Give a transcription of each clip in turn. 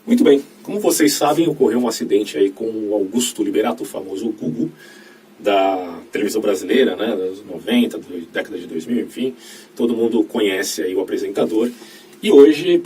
Muito bem, como vocês sabem, ocorreu um acidente aí com o Augusto Liberato, o famoso Gugu, da televisão brasileira, né, dos 90, da década de 2000, enfim. Todo mundo conhece aí o apresentador. E hoje,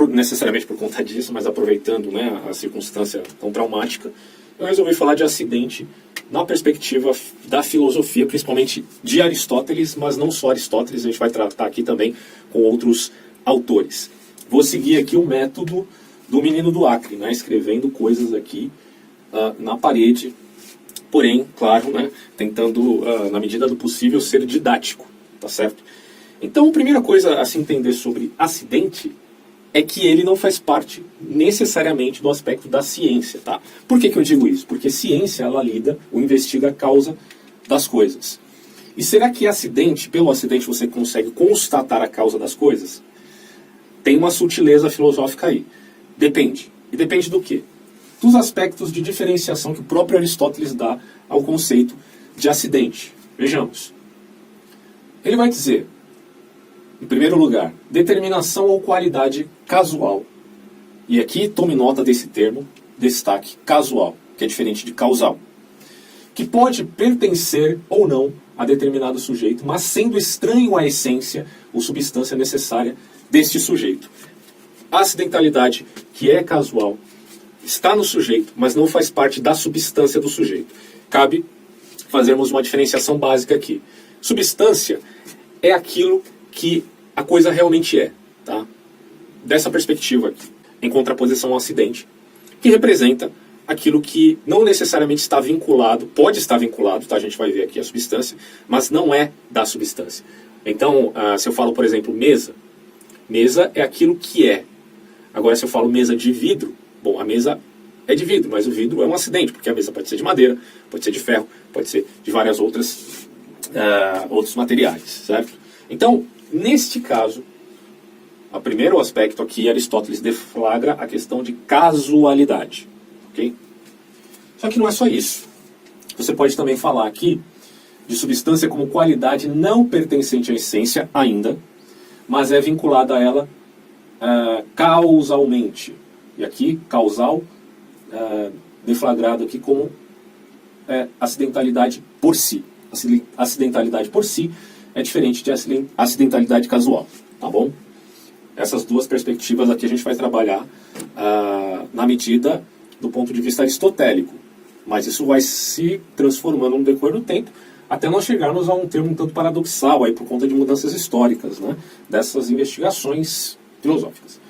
necessariamente por conta disso, mas aproveitando, né, a circunstância tão traumática, eu resolvi falar de acidente na perspectiva da filosofia, principalmente de Aristóteles, mas não só Aristóteles, a gente vai tratar aqui também com outros autores. Vou seguir aqui o método do menino do Acre, né, escrevendo coisas aqui na parede, porém, claro, né, tentando, na medida do possível, ser didático, tá certo? Então, a primeira coisa a se entender sobre acidente é que ele não faz parte necessariamente do aspecto da ciência, tá? Por que eu digo isso? Porque ciência, ela lida ou investiga a causa das coisas. E será que pelo acidente você consegue constatar a causa das coisas? Tem uma sutileza filosófica aí. Depende. E depende do quê? Dos aspectos de diferenciação que o próprio Aristóteles dá ao conceito de acidente. Vejamos. Ele vai dizer, em primeiro lugar, determinação ou qualidade casual. E aqui tome nota desse termo, destaque, casual, que é diferente de causal. Que pode pertencer ou não a determinado sujeito, mas sendo estranho à essência ou substância necessária deste sujeito. A acidentalidade, que é casual, está no sujeito, mas não faz parte da substância do sujeito. Cabe fazermos uma diferenciação básica aqui. Substância é aquilo que a coisa realmente é, tá? Dessa perspectiva aqui, em contraposição ao acidente, que representa aquilo que não necessariamente está vinculado, pode estar vinculado, tá? A gente vai ver aqui a substância, mas não é da substância. Então, se eu falo, por exemplo, mesa é aquilo que é. Agora, se eu falo mesa de vidro, bom, a mesa é de vidro, mas o vidro é um acidente, porque a mesa pode ser de madeira, pode ser de ferro, pode ser de várias outros materiais, certo? Então, neste caso, o primeiro aspecto aqui, Aristóteles deflagra a questão de casualidade, ok? Só que não é só isso. Você pode também falar aqui de substância como qualidade não pertencente à essência ainda, mas é vinculada a ela causalmente. E aqui, causal, deflagrado aqui como acidentalidade por si. Acidentalidade por si é diferente de acidentalidade casual, tá bom? Essas duas perspectivas aqui a gente vai trabalhar na medida do ponto de vista aristotélico, mas isso vai se transformando no decorrer do tempo, até nós chegarmos a um termo um tanto paradoxal, aí, por conta de mudanças históricas, né, dessas investigações filosóficas.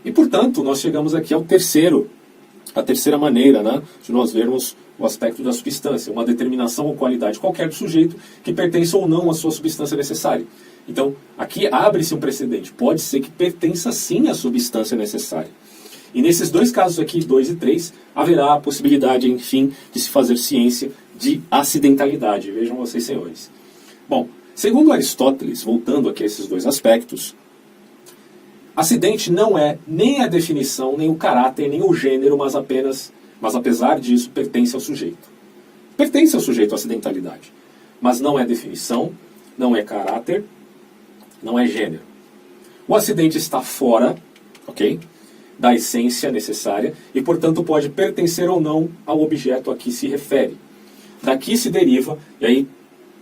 E, portanto, nós chegamos aqui a terceira maneira, né, de nós vermos o aspecto da substância, uma determinação ou qualidade qualquer do sujeito que pertença ou não à sua substância necessária. Então, aqui abre-se um precedente. Pode ser que pertença sim à substância necessária. E nesses dois casos aqui, 2 e 3, haverá a possibilidade, enfim, de se fazer ciência de acidentalidade. Vejam vocês, senhores. Bom, segundo Aristóteles, voltando aqui a esses dois aspectos, acidente não é nem a definição, nem o caráter, nem o gênero, mas apesar disso, pertence ao sujeito. Pertence ao sujeito a acidentalidade. Mas não é definição, não é caráter, não é gênero. O acidente está fora, ok, da essência necessária e, portanto, pode pertencer ou não ao objeto a que se refere. Daqui se deriva, e aí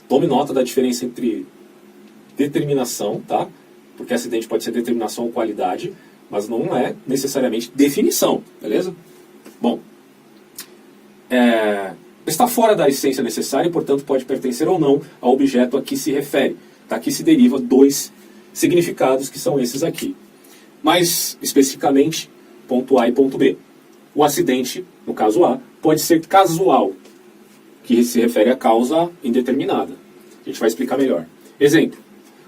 tome nota da diferença entre determinação, tá? Porque acidente pode ser determinação ou qualidade, mas não é necessariamente definição, beleza? Bom, está fora da essência necessária e, portanto, pode pertencer ou não ao objeto a que se refere. Daqui se deriva dois significados que são esses aqui. Mais especificamente, ponto A e ponto B. O acidente, no caso A, pode ser casual, que se refere à causa indeterminada. A gente vai explicar melhor. Exemplo,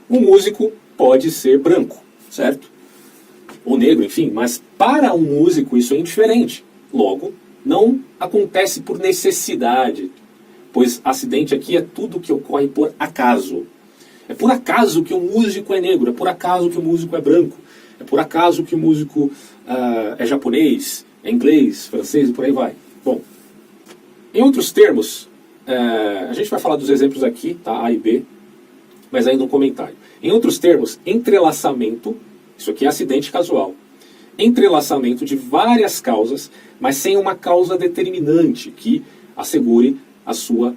um músico pode ser branco, certo? Ou negro, enfim, mas para um músico isso é indiferente. Logo, não acontece por necessidade, pois acidente aqui é tudo que ocorre por acaso. É por acaso que o músico é negro, é por acaso que o músico é branco, é por acaso que o músico é japonês, é inglês, francês e por aí vai. Bom, em outros termos, a gente vai falar dos exemplos aqui, tá? A e B, mas ainda um comentário. Em outros termos, entrelaçamento, isso aqui é acidente casual, entrelaçamento de várias causas, mas sem uma causa determinante que assegure a sua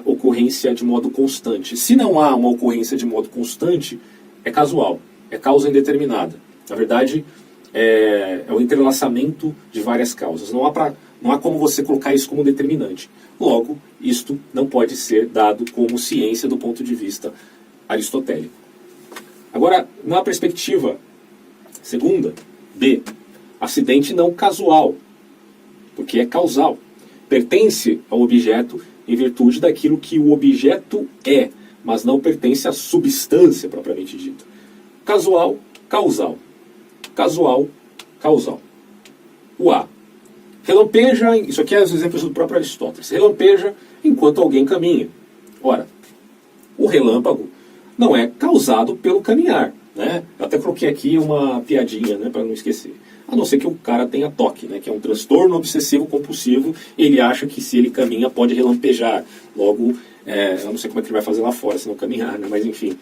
ocorrência de modo constante. Se não há uma ocorrência de modo constante, é casual, é causa indeterminada. Na verdade, é o entrelaçamento de várias causas. Não há como você colocar isso como determinante. Logo, isto não pode ser dado como ciência do ponto de vista aristotélico. Agora, na perspectiva segunda, B, acidente não casual, porque é causal. Pertence ao objeto em virtude daquilo que o objeto é, mas não pertence à substância propriamente dita. Casual, causal. Casual, causal. O A. Relampeja, isso aqui é os exemplos do próprio Aristóteles. Relampeja enquanto alguém caminha. Ora, o relâmpago não é causado pelo caminhar, né? Eu até coloquei aqui uma piadinha, né, para não esquecer. A não ser que o cara tenha TOC, né, que é um transtorno obsessivo compulsivo, ele acha que se ele caminha pode relampejar. Logo, eu não sei como é que ele vai fazer lá fora se não caminhar, né, mas enfim,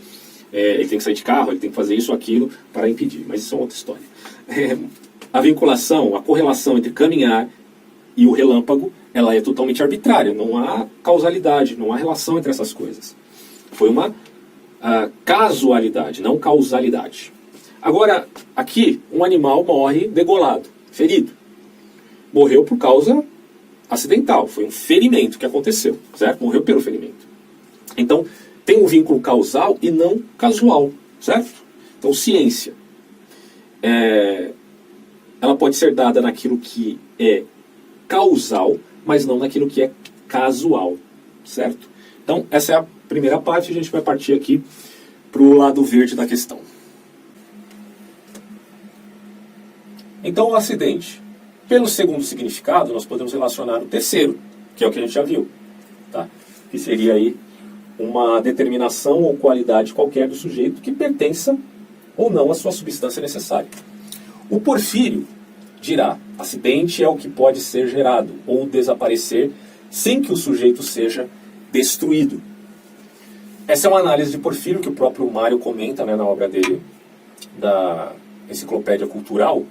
ele tem que sair de carro, ele tem que fazer isso ou aquilo para impedir, mas isso é outra história. A vinculação, a correlação entre caminhar e o relâmpago, ela é totalmente arbitrária, não há causalidade, não há relação entre essas coisas. Foi uma casualidade, não causalidade. Agora, aqui, um animal morre degolado, ferido. Morreu por causa acidental, foi um ferimento que aconteceu, certo? Morreu pelo ferimento. Então, tem um vínculo causal e não casual, certo? Então, ciência. Ela pode ser dada naquilo que é causal, mas não naquilo que é casual, certo? Então, essa é a primeira parte, a gente vai partir aqui para o lado verde da questão. Então, o acidente. Pelo segundo significado, nós podemos relacionar o terceiro, que é o que a gente já viu, tá? Que seria aí uma determinação ou qualidade qualquer do sujeito que pertença ou não à sua substância necessária. O Porfírio dirá: acidente é o que pode ser gerado ou desaparecer sem que o sujeito seja destruído. Essa é uma análise de Porfírio que o próprio Mário comenta, né, na obra dele, da Enciclopédia Cultural,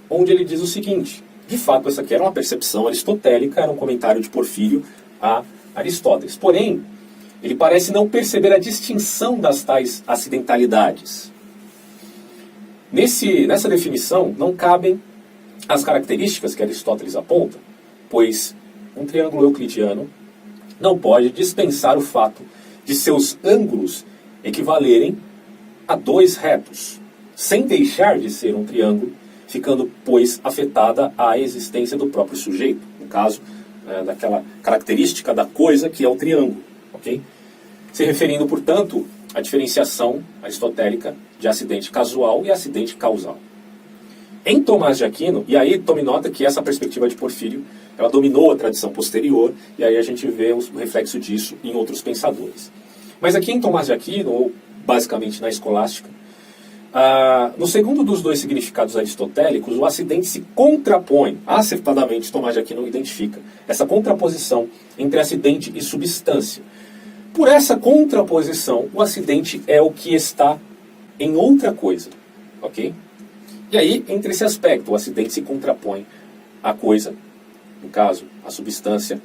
onde ele diz o seguinte: de fato, essa aqui era uma percepção aristotélica, era um comentário de Porfírio a Aristóteles. Porém, ele parece não perceber a distinção das tais acidentalidades. Nessa definição, não cabem as características que Aristóteles aponta, pois um triângulo euclidiano não pode dispensar o fato de seus ângulos equivalerem a dois retos, sem deixar de ser um triângulo, ficando, pois, afetada a existência do próprio sujeito, no caso, daquela característica da coisa que é o triângulo, ok? Se referindo, portanto, à diferenciação aristotélica de acidente casual e acidente causal. Em Tomás de Aquino, e aí tome nota que essa perspectiva de Porfírio, ela dominou a tradição posterior, e aí a gente vê o reflexo disso em outros pensadores. Mas aqui em Tomás de Aquino, ou basicamente na escolástica, no segundo dos dois significados aristotélicos, o acidente se contrapõe, acertadamente Tomás de Aquino identifica, essa contraposição entre acidente e substância. Por essa contraposição, o acidente é o que está em outra coisa, ok? E aí, entre esse aspecto, o acidente se contrapõe à coisa, no caso, à substância,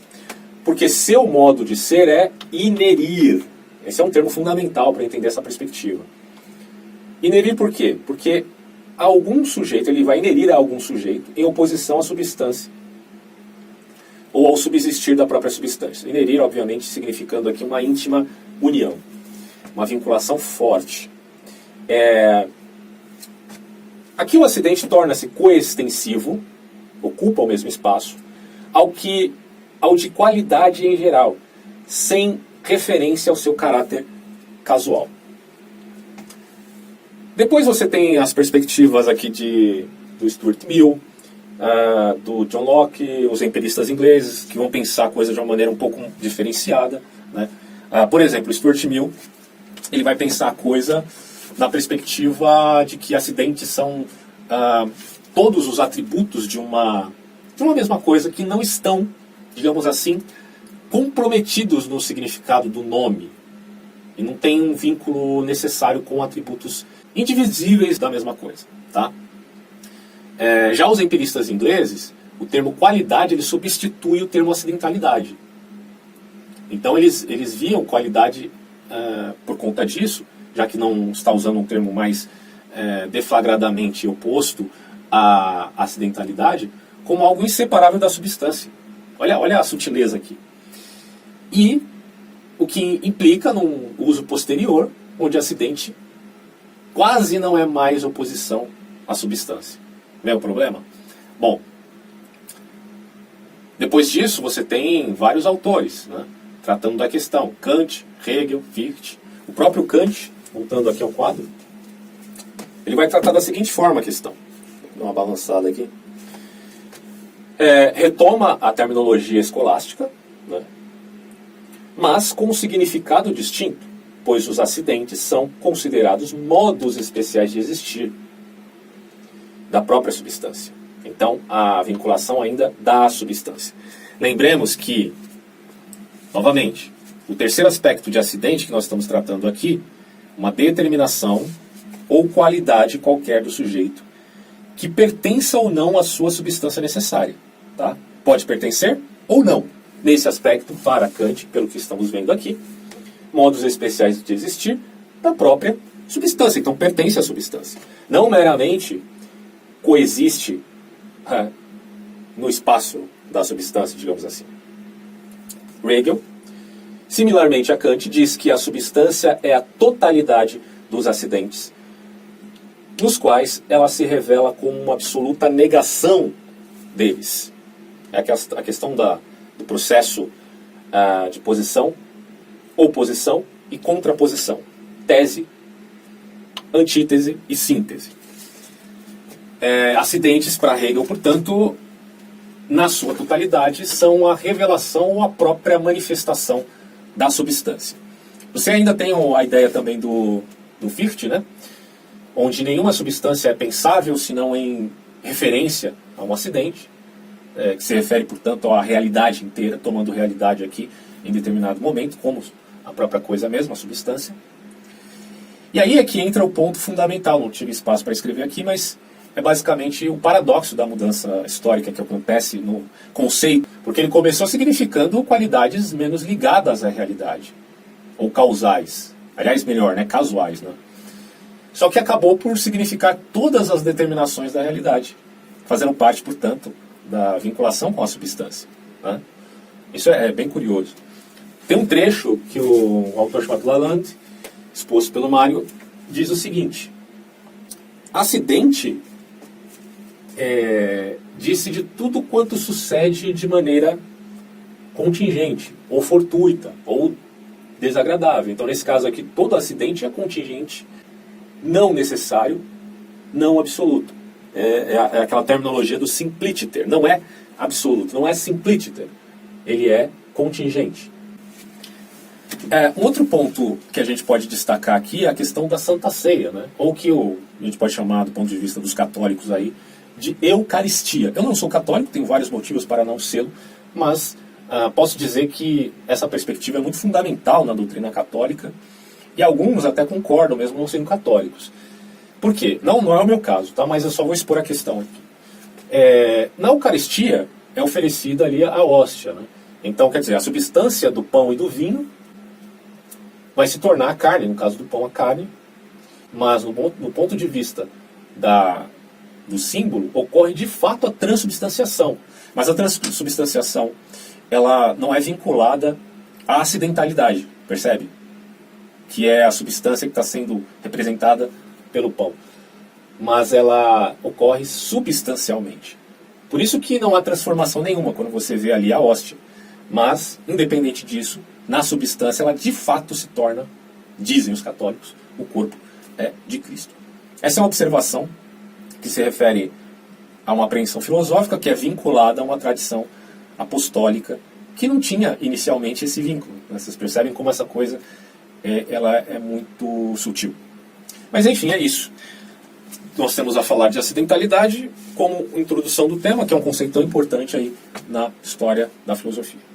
porque seu modo de ser é inerir. Esse é um termo fundamental para entender essa perspectiva. Inerir por quê? Porque algum sujeito, ele vai inerir a algum sujeito em oposição à substância, ou ao subsistir da própria substância. Inerir, obviamente, significando aqui uma íntima união, uma vinculação forte. Aqui o acidente torna-se coextensivo, ocupa o mesmo espaço, ao de qualidade em geral, sem referência ao seu caráter casual. Depois você tem as perspectivas aqui do Stuart Mill, do John Locke, os empiristas ingleses, que vão pensar a coisa de uma maneira um pouco diferenciada, né? Por exemplo, Stuart Mill, ele vai pensar a coisa na perspectiva de que acidentes são todos os atributos de uma mesma coisa que não estão, digamos assim, comprometidos no significado do nome. E não tem um vínculo necessário com atributos indivisíveis da mesma coisa, tá? Já os empiristas ingleses, o termo qualidade ele substitui o termo acidentalidade. Então eles viam qualidade por conta disso, já que não está usando um termo mais deflagradamente oposto à acidentalidade, como algo inseparável da substância. Olha a sutileza aqui. E o que implica num uso posterior, onde acidente quase não é mais oposição à substância. Vê o problema? Bom, depois disso você tem vários autores, né, tratando da questão. Kant, Hegel, Fichte. O próprio Kant, voltando aqui ao quadro, ele vai tratar da seguinte forma a questão. Vou dar uma balançada aqui. Retoma a terminologia escolástica, né, mas com um significado distinto, pois os acidentes são considerados modos especiais de existir da própria substância. Então, a vinculação ainda da substância. Lembremos que, novamente, o terceiro aspecto de acidente que nós estamos tratando aqui, uma determinação ou qualidade qualquer do sujeito que pertença ou não à sua substância necessária. Tá? Pode pertencer ou não. Nesse aspecto, para Kant, pelo que estamos vendo aqui, modos especiais de existir da própria substância. Então, pertence à substância. Não meramente coexiste no espaço da substância, digamos assim. Hegel, similarmente a Kant, diz que a substância é a totalidade dos acidentes, nos quais ela se revela como uma absoluta negação deles. É a questão do processo de posição, oposição e contraposição. Tese, antítese e síntese. Acidentes para Hegel, portanto, na sua totalidade, são a revelação ou a própria manifestação da substância. Você ainda tem a ideia também do Fichte, né? Onde nenhuma substância é pensável senão em referência a um acidente, que se refere, portanto, à realidade inteira, tomando realidade aqui em determinado momento, como a própria coisa mesma, a substância. E aí é que entra o ponto fundamental, não tive espaço para escrever aqui, mas é basicamente o paradoxo da mudança histórica que acontece no conceito, porque ele começou significando qualidades menos ligadas à realidade, ou causais. Aliás, melhor, né? Casuais, né? Só que acabou por significar todas as determinações da realidade, fazendo parte, portanto, da vinculação com a substância. Né? Isso é bem curioso. Tem um trecho que o autor chamado Lalande, exposto pelo Mário, diz o seguinte: acidente disse de tudo quanto sucede de maneira contingente, ou fortuita, ou desagradável. Então, nesse caso aqui, todo acidente é contingente, não necessário, não absoluto. É aquela terminologia do simpliciter. Não é absoluto, não é simpliciter. Ele é contingente. Um outro ponto que a gente pode destacar aqui é a questão da Santa Ceia, né? Ou que a gente pode chamar, do ponto de vista dos católicos aí, de Eucaristia. Eu não sou católico, tenho vários motivos para não sê-lo, mas posso dizer que essa perspectiva é muito fundamental na doutrina católica, e alguns até concordam, mesmo não sendo católicos. Por quê? Não é o meu caso, tá? Mas eu só vou expor a questão aqui. Na Eucaristia é oferecida ali a hóstia, né? Então, quer dizer, a substância do pão e do vinho vai se tornar a carne, no caso do pão, a carne, mas no ponto de vista do símbolo, ocorre de fato a transubstanciação. Mas a transubstanciação, ela não é vinculada à acidentalidade, percebe? Que é a substância que está sendo representada pelo pão. Mas ela ocorre substancialmente. Por isso que não há transformação nenhuma quando você vê ali a hóstia. Mas, independente disso, na substância ela de fato se torna, dizem os católicos, o corpo de Cristo. Essa é uma observação que se refere a uma apreensão filosófica que é vinculada a uma tradição apostólica que não tinha inicialmente esse vínculo. Vocês percebem como essa coisa ela é muito sutil. Mas enfim, é isso. Nós temos a falar de acidentalidade como introdução do tema, que é um conceito tão importante aí na história da filosofia.